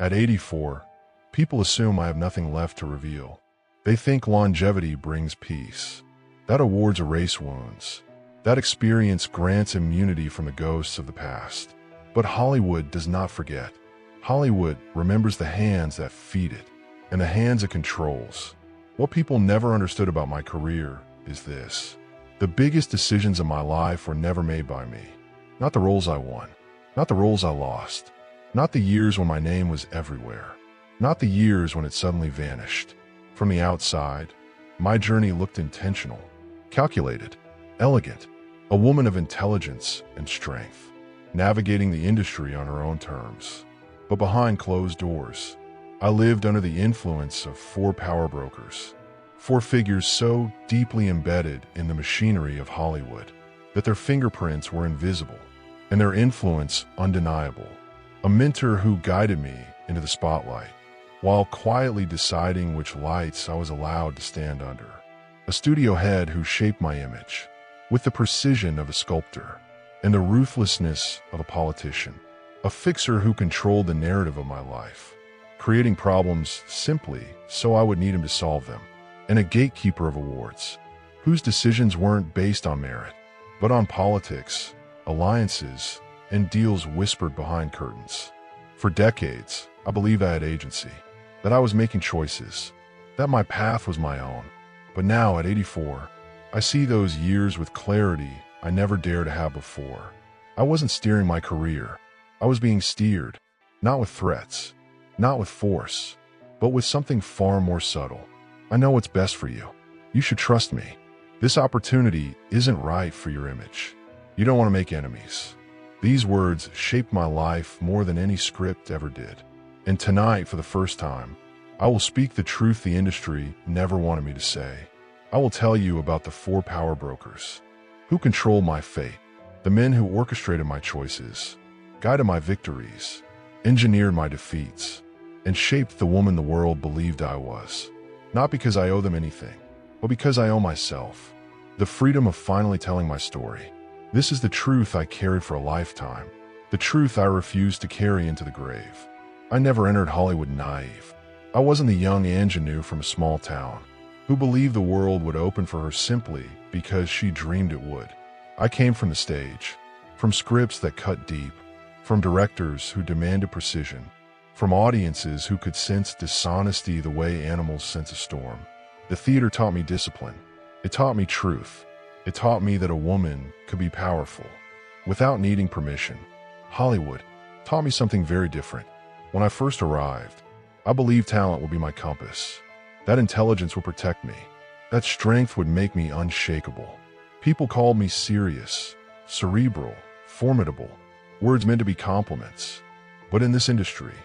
At 84, people assume I have nothing left to reveal. They think longevity brings peace. That awards erase wounds. That experience grants immunity from the ghosts of the past. But Hollywood does not forget. Hollywood remembers the hands that feed it, and the hands it controls. What people never understood about my career is this. The biggest decisions in my life were never made by me. Not the roles I won. Not the roles I lost. Not the years when my name was everywhere. Not the years when it suddenly vanished. From the outside, my journey looked intentional, calculated, elegant, a woman of intelligence and strength, navigating the industry on her own terms. But behind closed doors, I lived under the influence of 4 power brokers, 4 figures so deeply embedded in the machinery of Hollywood that their fingerprints were invisible and their influence undeniable. A mentor who guided me into the spotlight, while quietly deciding which lights I was allowed to stand under. A studio head who shaped my image with the precision of a sculptor and the ruthlessness of a politician. A fixer who controlled the narrative of my life, creating problems simply so I would need him to solve them. And a gatekeeper of awards, whose decisions weren't based on merit, but on politics, alliances, and deals whispered behind curtains. For decades, I believed I had agency, that I was making choices, that my path was my own. But now, at 84, I see those years with clarity I never dared to have before. I wasn't steering my career. I was being steered, not with threats, not with force, but with something far more subtle. I know what's best for you. You should trust me. This opportunity isn't right for your image. You don't want to make enemies. These words shaped my life more than any script ever did. And tonight, for the first time, I will speak the truth the industry never wanted me to say. I will tell you about the 4 power brokers who controlled my fate, the men who orchestrated my choices, guided my victories, engineered my defeats, and shaped the woman the world believed I was. Not because I owe them anything, but because I owe myself the freedom of finally telling my story. This is the truth I carried for a lifetime, the truth I refused to carry into the grave. I never entered Hollywood naive. I wasn't the young ingenue from a small town who believed the world would open for her simply because she dreamed it would. I came from the stage, from scripts that cut deep, from directors who demanded precision, from audiences who could sense dishonesty the way animals sense a storm. The theater taught me discipline. It taught me truth. It taught me that a woman could be powerful without needing permission. Hollywood taught me something very different. When I first arrived, I believed talent would be my compass. That intelligence would protect me. That strength would make me unshakable. People called me serious, cerebral, formidable, words meant to be compliments. But in this industry,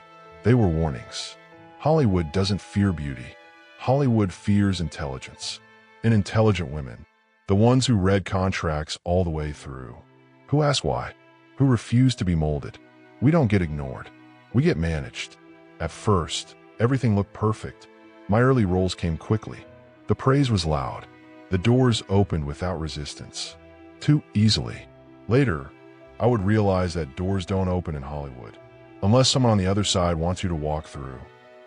they were warnings. Hollywood doesn't fear beauty. Hollywood fears intelligence. And intelligent women, the ones who read contracts all the way through, who ask why, who refuse to be molded. We don't get ignored. We get managed. At first, everything looked perfect. My early roles came quickly. The praise was loud. The doors opened without resistance. Too easily. Later, I would realize that doors don't open in Hollywood unless someone on the other side wants you to walk through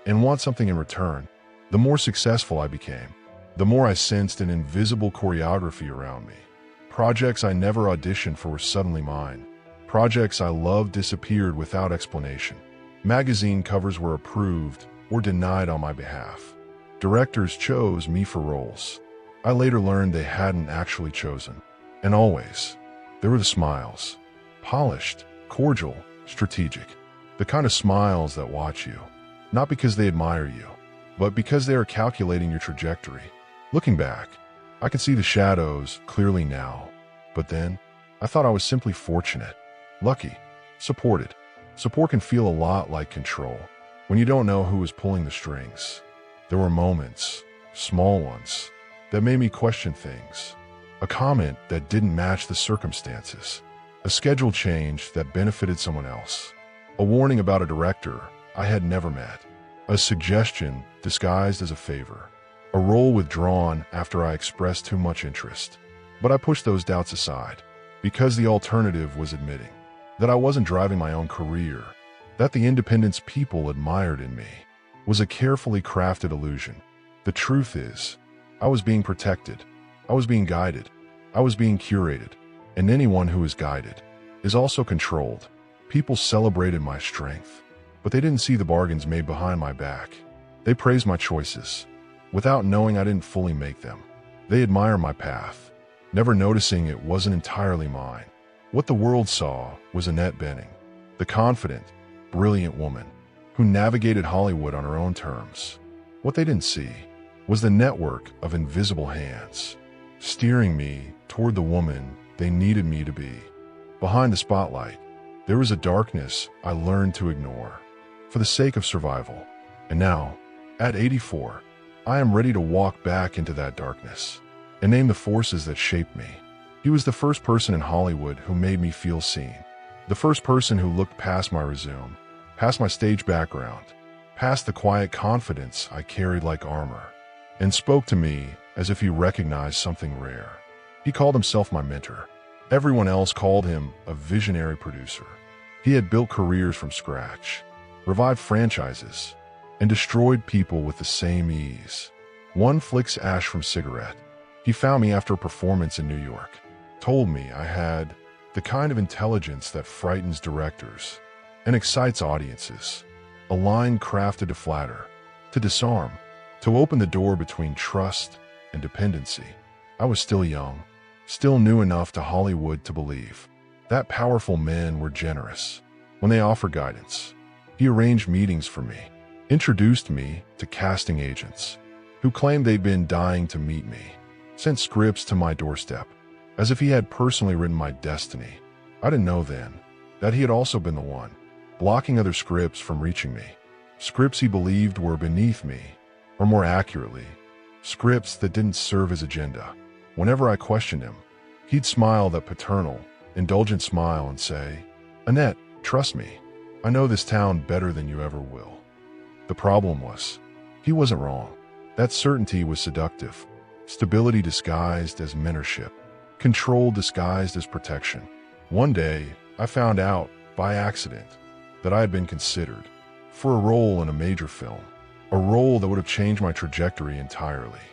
and wants something in return. The more successful I became, the more I sensed an invisible choreography around me. Projects I never auditioned for were suddenly mine. Projects I loved disappeared without explanation. Magazine covers were approved or denied on my behalf. Directors chose me for roles I later learned they hadn't actually chosen. And always, there were the smiles. Polished, cordial, strategic. The kind of smiles that watch you, not because they admire you, but because they are calculating your trajectory. Looking back, I can see the shadows clearly now. But then, I thought I was simply fortunate, lucky, supported. Support can feel a lot like control when you don't know who is pulling the strings. There were moments, small ones, that made me question things. A comment that didn't match the circumstances. A schedule change that benefited someone else. A warning about a director I had never met. A suggestion disguised as a favor. A role withdrawn after I expressed too much interest. But I pushed those doubts aside because the alternative was admitting that I wasn't driving my own career, that the independence people admired in me was a carefully crafted illusion. The truth is, I was being protected, I was being guided, I was being curated, and anyone who is guided is also controlled. People celebrated my strength, but they didn't see the bargains made behind my back. They praised my choices, without knowing I didn't fully make them. They admire my path, never noticing it wasn't entirely mine. What the world saw was Annette Benning, the confident, brilliant woman who navigated Hollywood on her own terms. What they didn't see was the network of invisible hands, steering me toward the woman they needed me to be. Behind the spotlight, there was a darkness I learned to ignore for the sake of survival. And now, at 84, I am ready to walk back into that darkness and name the forces that shaped me. He was the first person in Hollywood who made me feel seen. The first person who looked past my resume, past my stage background, past the quiet confidence I carried like armor, and spoke to me as if he recognized something rare. He called himself my mentor. Everyone else called him a visionary producer. He had built careers from scratch, revived franchises, and destroyed people with the same ease. One flicks ash from cigarette. He found me after a performance in New York, told me I had the kind of intelligence that frightens directors and excites audiences, a line crafted to flatter, to disarm, to open the door between trust and dependency. I was still young, still new enough to Hollywood to believe that powerful men were generous when they offered guidance. He arranged meetings for me, introduced me to casting agents who claimed they'd been dying to meet me, sent scripts to my doorstep as if he had personally written my destiny. I didn't know then that he had also been the one blocking other scripts from reaching me, scripts he believed were beneath me, or more accurately, scripts that didn't serve his agenda. Whenever I questioned him, he'd smile that paternal, indulgent smile and say, "Annette, trust me, I know this town better than you ever will." The problem was, he wasn't wrong. That certainty was seductive. Stability disguised as mentorship. Control disguised as protection. One day, I found out, by accident, that I had been considered for a role in a major film. A role that would have changed my trajectory entirely.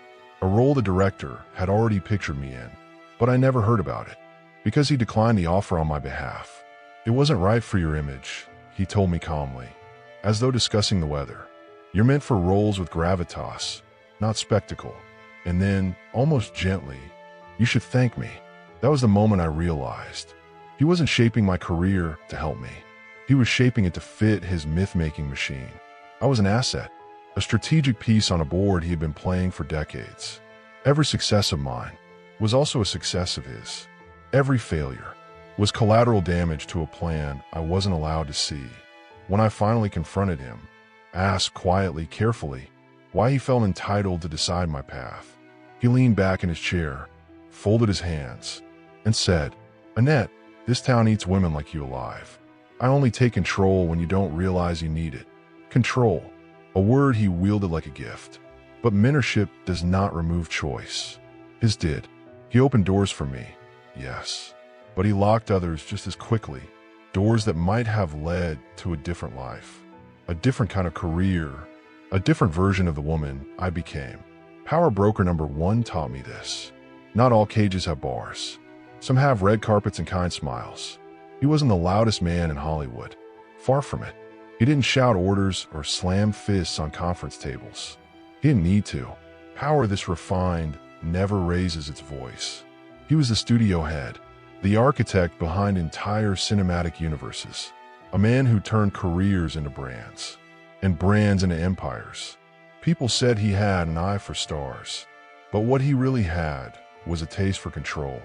A role the director had already pictured me in, but I never heard about it, because he declined the offer on my behalf. "It wasn't right for your image," he told me calmly, as though discussing the weather. "You're meant for roles with gravitas, not spectacle." And then, almost gently, "You should thank me." That was the moment I realized he wasn't shaping my career to help me. He was shaping it to fit his myth-making machine. I was an asset, a strategic piece on a board he had been playing for decades. Every success of mine was also a success of his. Every failure was collateral damage to a plan I wasn't allowed to see. When I finally confronted him, asked quietly, carefully, why he felt entitled to decide my path, he leaned back in his chair, folded his hands, and said, "Annette, this town eats women like you alive. I only take control when you don't realize you need it." Control, a word he wielded like a gift. But mentorship does not remove choice. His did. He opened doors for me, yes, but he locked others just as quickly, doors that might have led to a different life, a different kind of career, a different version of the woman I became. Power broker number one taught me this. Not all cages have bars. Some have red carpets and kind smiles. He wasn't the loudest man in Hollywood. Far from it. He didn't shout orders or slam fists on conference tables. He didn't need to. Power this refined never raises its voice. He was the studio head, the architect behind entire cinematic universes, a man who turned careers into brands, and brands into empires. People said he had an eye for stars, but what he really had was a taste for control.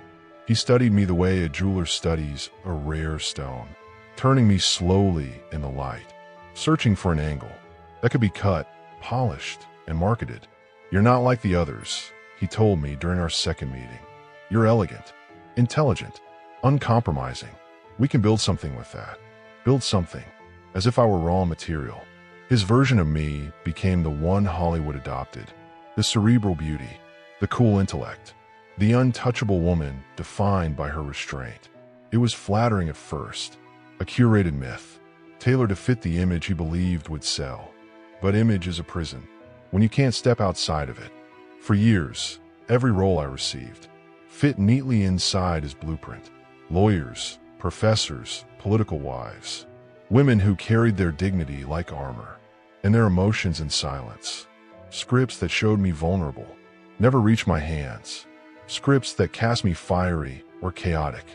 He studied me the way a jeweler studies a rare stone, turning me slowly in the light, searching for an angle that could be cut, polished, and marketed. "You're not like the others," he told me during our second meeting. "You're elegant, intelligent, uncompromising. We can build something with that. Build something," as if I were raw material. His version of me became the one Hollywood adopted, the cerebral beauty, the cool intellect, the untouchable woman defined by her restraint. It was flattering at first, a curated myth, tailored to fit the image he believed would sell. But image is a prison, when you can't step outside of it. For years, every role I received fit neatly inside his blueprint. Lawyers, professors, political wives, women who carried their dignity like armor, and their emotions in silence. Scripts that showed me vulnerable never reached my hands. Scripts that cast me fiery or chaotic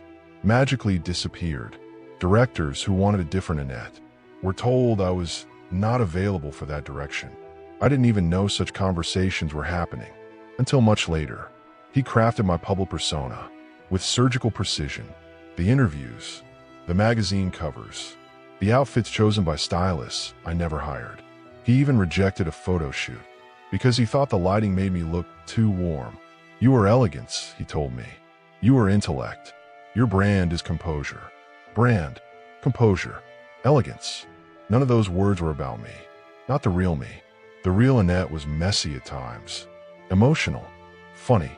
magically disappeared. Directors who wanted a different Annette were told I was not available for that direction. I didn't even know such conversations were happening until much later. He crafted my public persona with surgical precision. The interviews, the magazine covers, the outfits chosen by stylists I never hired. He even rejected a photo shoot because he thought the lighting made me look too warm. "You are elegance," he told me. "You are intellect. Your brand is composure." Brand, composure, elegance. None of those words were about me. Not the real me. The real Annette was messy at times, emotional, funny,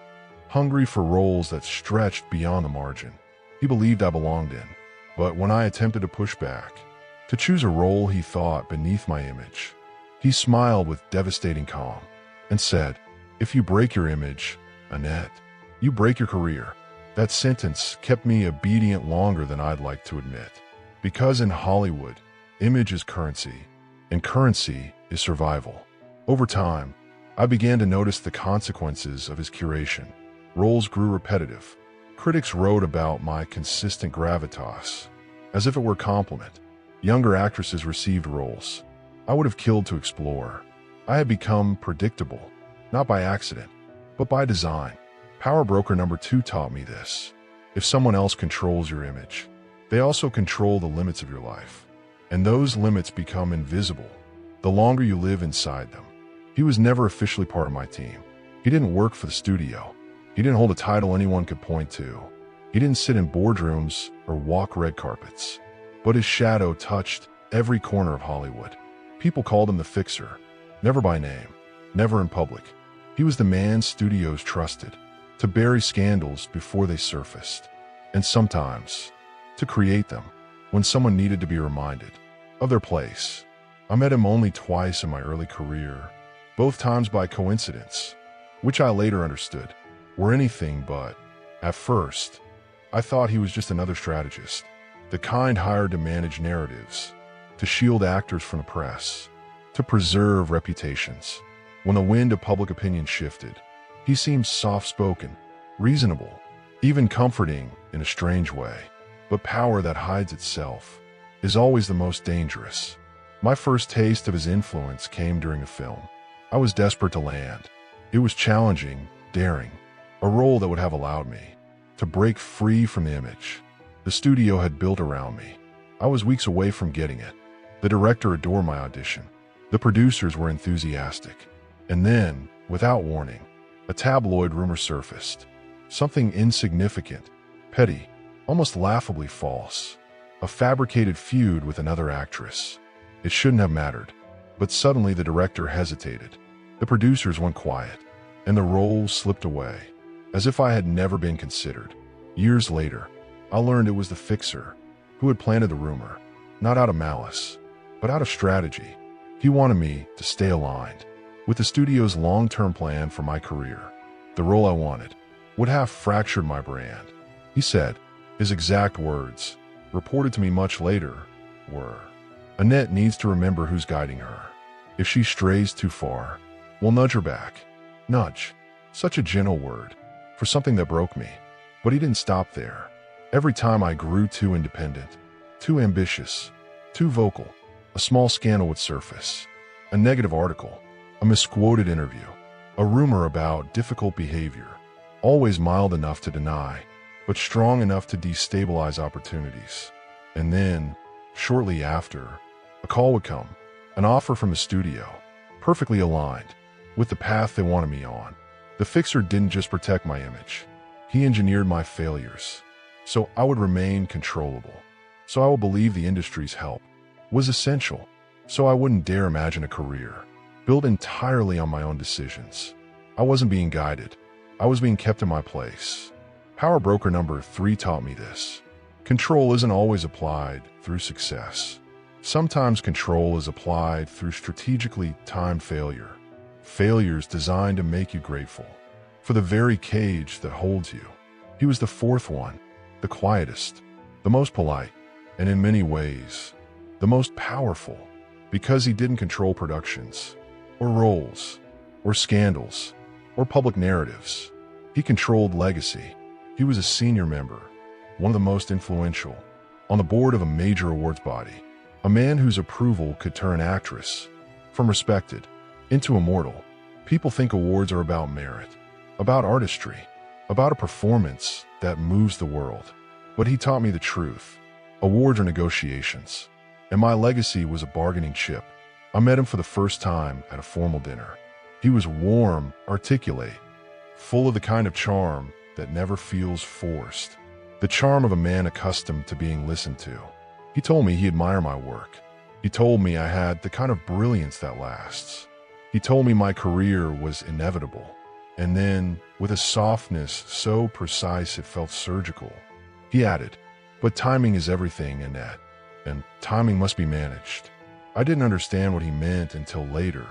hungry for roles that stretched beyond the margin he believed I belonged in. But when I attempted to push back, to choose a role he thought beneath my image, he smiled with devastating calm and said, "If you break your image, Annette, you break your career." That sentence kept me obedient longer than I'd like to admit. Because in Hollywood, image is currency, and currency is survival. Over time, I began to notice the consequences of his curation. Roles grew repetitive. Critics wrote about my consistent gravitas, as if it were a compliment. Younger actresses received roles I would have killed to explore. I had become predictable, not by accident, but by design. Power Broker number 2 taught me this. If someone else controls your image, they also control the limits of your life. And those limits become invisible the longer you live inside them. He was never officially part of my team. He didn't work for the studio. He didn't hold a title anyone could point to. He didn't sit in boardrooms or walk red carpets. But his shadow touched every corner of Hollywood. People called him the Fixer, never by name, never in public. He was the man studios trusted to bury scandals before they surfaced, and sometimes to create them when someone needed to be reminded of their place. I met him only twice in my early career, both times by coincidence, which I later understood were anything but. At first, I thought he was just another strategist, the kind hired to manage narratives, to shield actors from the press, to preserve reputations. When the wind of public opinion shifted, he seemed soft-spoken, reasonable, even comforting in a strange way. But power that hides itself is always the most dangerous. My first taste of his influence came during a film I was desperate to land. It was challenging, daring, a role that would have allowed me to break free from the image the studio had built around me. I was weeks away from getting it. The director adored my audition. The producers were enthusiastic. And then, without warning, a tabloid rumor surfaced. Something insignificant, petty, almost laughably false. A fabricated feud with another actress. It shouldn't have mattered. But suddenly the director hesitated. The producers went quiet, and the role slipped away, as if I had never been considered. Years later, I learned it was the Fixer who had planted the rumor, not out of malice, but out of strategy. He wanted me to stay aligned with the studio's long-term plan for my career. The role I wanted would have fractured my brand. He said, his exact words, reported to me much later, were, "Annette needs to remember who's guiding her. If she strays too far, we'll nudge her back." Nudge. Such a gentle word for something that broke me. But he didn't stop there. Every time I grew too independent, too ambitious, too vocal, a small scandal would surface. A negative article, a misquoted interview, a rumor about difficult behavior, always mild enough to deny, but strong enough to destabilize opportunities. And then, shortly after, a call would come, an offer from the studio, perfectly aligned with the path they wanted me on. The Fixer didn't just protect my image. He engineered my failures, so I would remain controllable. So I would believe the industry's help was essential, so I wouldn't dare imagine a career built entirely on my own decisions. I wasn't being guided. I was being kept in my place. Power Broker number 3 taught me this. Control isn't always applied through success. Sometimes control is applied through strategically timed failure. Failures designed to make you grateful for the very cage that holds you. He was the fourth one, the quietest, the most polite, and in many ways, the most powerful, because he didn't control productions, or roles, or scandals, or public narratives. He controlled legacy. He was a senior member, one of the most influential, on the board of a major awards body, a man whose approval could turn actress from respected into immortal. People think awards are about merit, about artistry, about a performance that moves the world. But he taught me the truth. Awards are negotiations, and my legacy was a bargaining chip. I met him for the first time at a formal dinner. He was warm, articulate, full of the kind of charm that never feels forced, the charm of a man accustomed to being listened to. He told me he admired my work. He told me I had the kind of brilliance that lasts. He told me my career was inevitable. And then, with a softness so precise it felt surgical, he added, "But timing is everything, Annette, and timing must be managed." I didn't understand what he meant until later,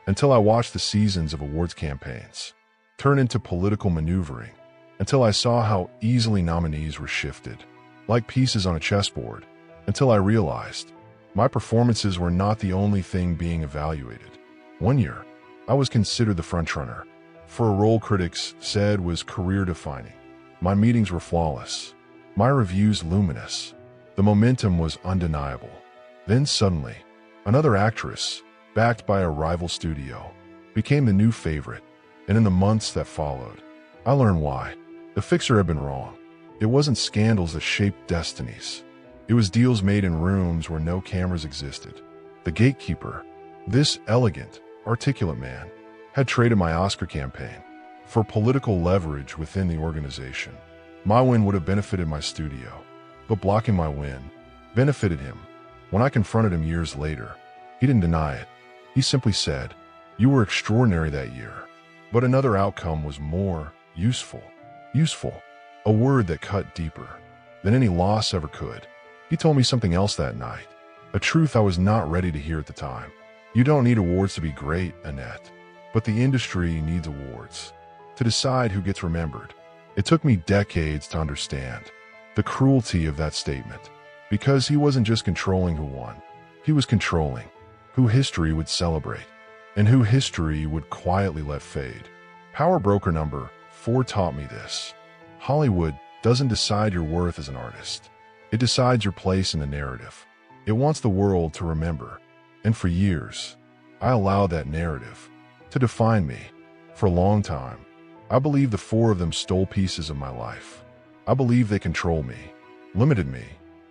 until I watched the seasons of awards campaigns turn into political maneuvering, until I saw how easily nominees were shifted, like pieces on a chessboard, until I realized my performances were not the only thing being evaluated. One year, I was considered the frontrunner for a role critics said was career-defining. My meetings were flawless, my reviews luminous. The momentum was undeniable. Then suddenly, another actress, backed by a rival studio, became the new favorite, and in the months that followed, I learned why. The fixer had been wrong. It wasn't scandals that shaped destinies. It was deals made in rooms where no cameras existed. The gatekeeper, this elegant, articulate man, had traded my Oscar campaign for political leverage within the organization. My win would have benefited my studio, but blocking my win benefited him. When I confronted him years later, he didn't deny it. He simply said, "You were extraordinary that year." But another outcome was more useful. Useful, a word that cut deeper than any loss ever could. He told me something else that night, a truth I was not ready to hear at the time. You don't need awards to be great, Annette, but the industry needs awards to decide who gets remembered. It took me decades to understand the cruelty of that statement, because he wasn't just controlling who won. He was controlling who history would celebrate and who history would quietly let fade. Power broker number 4 taught me this. Hollywood doesn't decide your worth as an artist. It decides your place in the narrative. It wants the world to remember. And for years, I allowed that narrative to define me. For a long time, I believed the 4 of them stole pieces of my life. I believed they controlled me, limited me,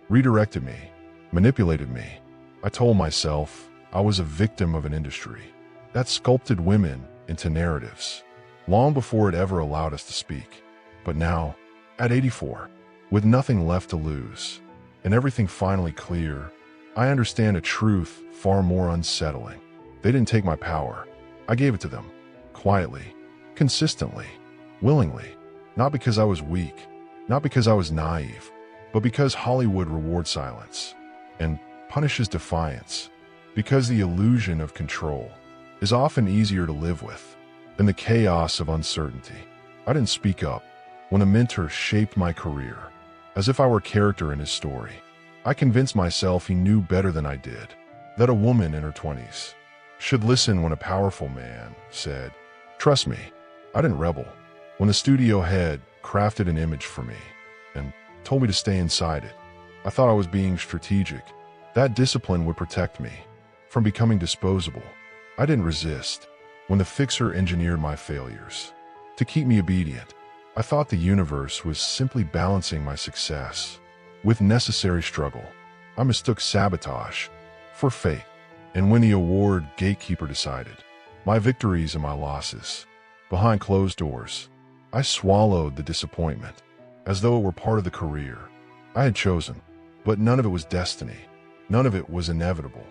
redirected me, manipulated me. I told myself I was a victim of an industry that sculpted women into narratives, long before it ever allowed us to speak. But now, at 84, with nothing left to lose, and everything finally clear, I understand a truth far more unsettling. They didn't take my power. I gave it to them, quietly, consistently, willingly, not because I was weak, not because I was naive, but because Hollywood rewards silence and punishes defiance, because the illusion of control is often easier to live with than the chaos of uncertainty. I didn't speak up when a mentor shaped my career, as if I were a character in his story. I convinced myself he knew better than I did, that a woman in her 20s should listen when a powerful man said, "Trust me." I didn't rebel when the studio head crafted an image for me and told me to stay inside it. I thought I was being strategic. That discipline would protect me from becoming disposable. I didn't resist when the fixer engineered my failures to keep me obedient. I thought the universe was simply balancing my success with necessary struggle. I mistook sabotage for fate. And when the award gatekeeper decided my victories and my losses behind closed doors, I swallowed the disappointment as though it were part of the career I had chosen. But none of it was destiny. None of it was inevitable.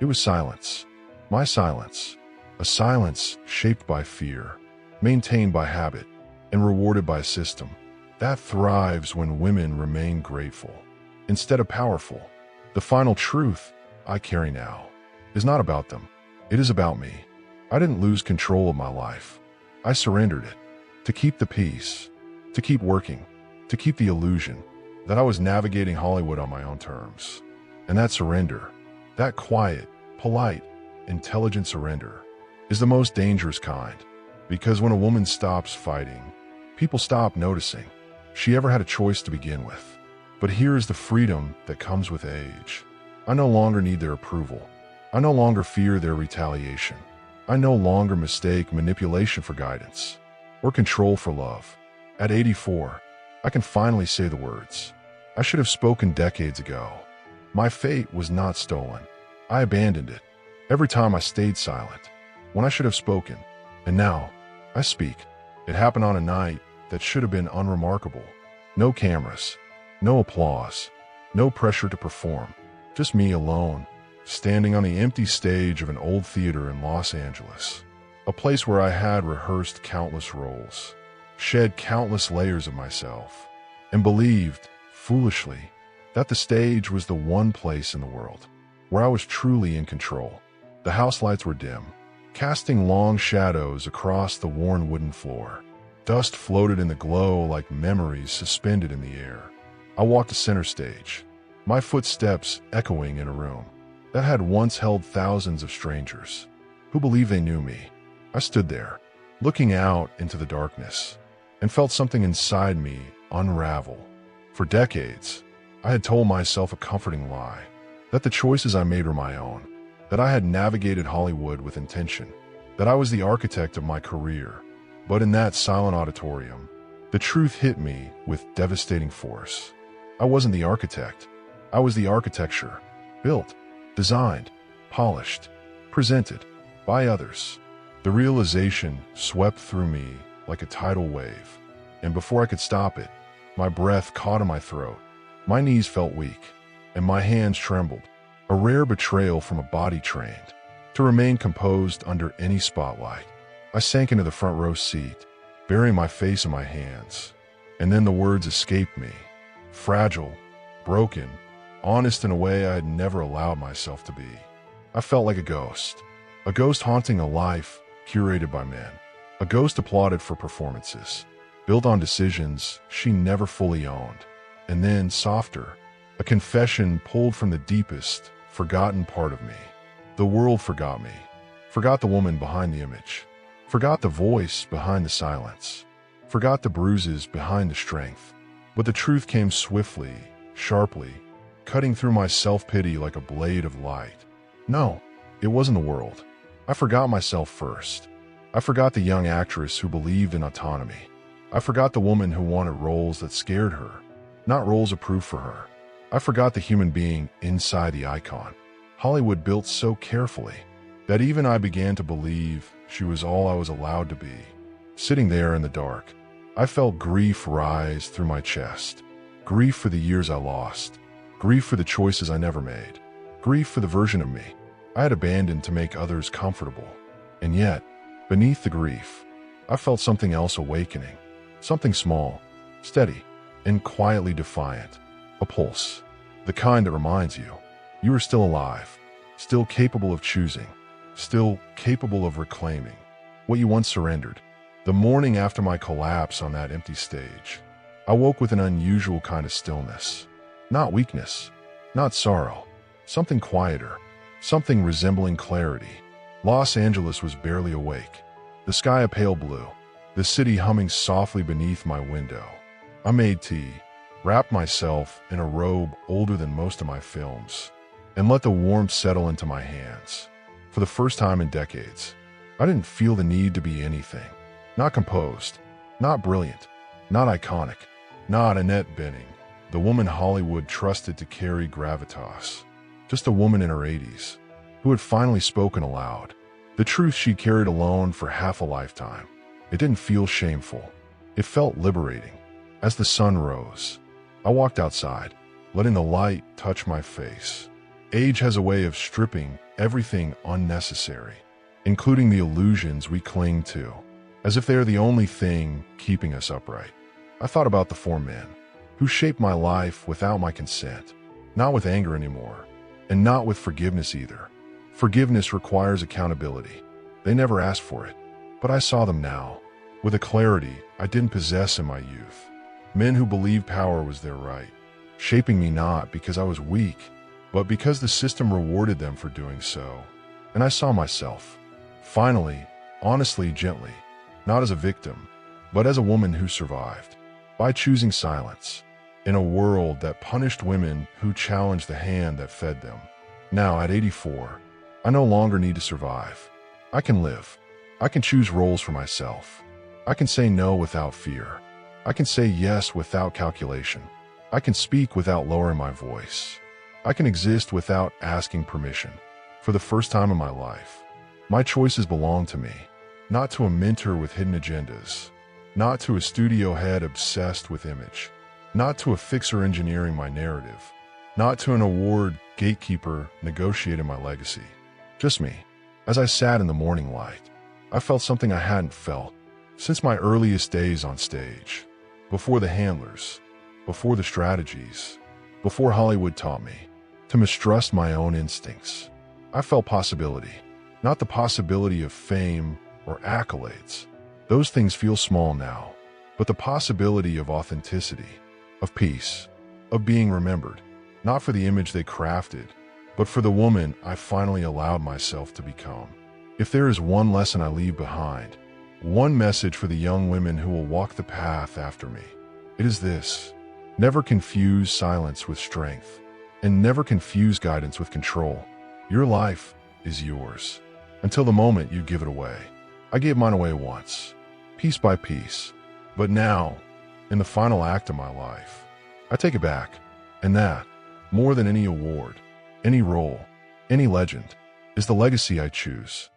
It was silence. My silence. A silence shaped by fear, maintained by habit, and rewarded by a system that thrives when women remain grateful instead of powerful. The final truth I carry now is not about them. It is about me. I didn't lose control of my life. I surrendered it to keep the peace, to keep working, to keep the illusion that I was navigating Hollywood on my own terms. And that surrender, that quiet, polite, intelligent surrender, is the most dangerous kind. Because when a woman stops fighting, people stop noticing she ever had a choice to begin with. But here is the freedom that comes with age. I no longer need their approval. I no longer fear their retaliation. I no longer mistake manipulation for guidance or control for love. At 84, I can finally say the words I should have spoken decades ago. My fate was not stolen. I abandoned it every time I stayed silent when I should have spoken. And now, I speak. It happened on a night that should have been unremarkable. No cameras, no applause, no pressure to perform. Just me alone, standing on the empty stage of an old theater in Los Angeles. A place where I had rehearsed countless roles, shed countless layers of myself, and believed, foolishly, that the stage was the one place in the world where I was truly in control. The house lights were dim, casting long shadows across the worn wooden floor. Dust floated in the glow like memories suspended in the air. I walked to center stage, my footsteps echoing in a room that had once held thousands of strangers who believed they knew me. I stood there, looking out into the darkness, and felt something inside me unravel. For decades, I had told myself a comforting lie, that the choices I made were my own, that I had navigated Hollywood with intention, that I was the architect of my career. But in that silent auditorium, the truth hit me with devastating force. I wasn't the architect. I was the architecture, built, designed, polished, presented by others. The realization swept through me like a tidal wave, and before I could stop it, my breath caught in my throat. My knees felt weak, and my hands trembled, a rare betrayal from a body trained to remain composed under any spotlight. I sank into the front row seat, burying my face in my hands, and then the words escaped me, fragile, broken, honest in a way I had never allowed myself to be. I felt like a ghost haunting a life curated by men, a ghost applauded for performances, built on decisions she never fully owned. And then, softer, a confession pulled from the deepest, forgotten part of me. The world forgot me, forgot the woman behind the image, forgot the voice behind the silence, forgot the bruises behind the strength. But the truth came swiftly, sharply, cutting through my self-pity like a blade of light. No, it wasn't the world. I forgot myself first. I forgot the young actress who believed in autonomy. I forgot the woman who wanted roles that scared her, not roles approved for her. I forgot the human being inside the icon Hollywood built so carefully that even I began to believe she was all I was allowed to be. Sitting there in the dark, I felt grief rise through my chest. Grief for the years I lost. Grief for the choices I never made. Grief for the version of me I had abandoned to make others comfortable. And yet, beneath the grief, I felt something else awakening. Something small, steady, and quietly defiant. A pulse. The kind that reminds you are still alive, still capable of choosing, still capable of reclaiming what you once surrendered. The morning after my collapse on that empty stage, I woke with an unusual kind of stillness. Not weakness, not sorrow, something quieter, something resembling clarity. Los Angeles was barely awake, the sky a pale blue, the city humming softly beneath my window. I made tea, wrapped myself in a robe older than most of my films, and let the warmth settle into my hands. For the first time in decades, I didn't feel the need to be anything. Not composed, not brilliant, not iconic, not Annette, the woman Hollywood trusted to carry gravitas. Just a woman in her 80s, who had finally spoken aloud. The truth she carried alone for half a lifetime. It didn't feel shameful. It felt liberating. As the sun rose, I walked outside, letting the light touch my face. Age has a way of stripping everything unnecessary, including the illusions we cling to, as if they are the only thing keeping us upright. I thought about the 4 men who shaped my life without my consent, not with anger anymore, And not with forgiveness either. Forgiveness requires accountability. They never asked for it, but I saw them now, with a clarity I didn't possess in my youth. Men who believed power was their right, shaping me not because I was weak, but because the system rewarded them for doing so. And I saw myself, finally, honestly, gently, not as a victim, but as a woman who survived, by choosing silence, in a world that punished women who challenged the hand that fed them. Now, at 84, I no longer need to survive. I can live. I can choose roles for myself. I can say no without fear. I can say yes without calculation. I can speak without lowering my voice. I can exist without asking permission. For the first time in my life, my choices belong to me, not to a mentor with hidden agendas, not to a studio head obsessed with image, not to a fixer engineering my narrative, not to an award gatekeeper negotiating my legacy. Just me. As I sat in the morning light, I felt something I hadn't felt since my earliest days on stage, before the handlers, before the strategies, before Hollywood taught me to mistrust my own instincts. I felt possibility, not the possibility of fame or accolades. Those things feel small now, but the possibility of authenticity, of peace, of being remembered, not for the image they crafted, but for the woman I finally allowed myself to become. If there is one lesson I leave behind, one message for the young women who will walk the path after me, it is this: never confuse silence with strength, and never confuse guidance with control. Your life is yours, until the moment you give it away. I gave mine away once, piece by piece, but now, in the final act of my life, I take it back, and that, more than any award, any role, any legend, is the legacy I choose.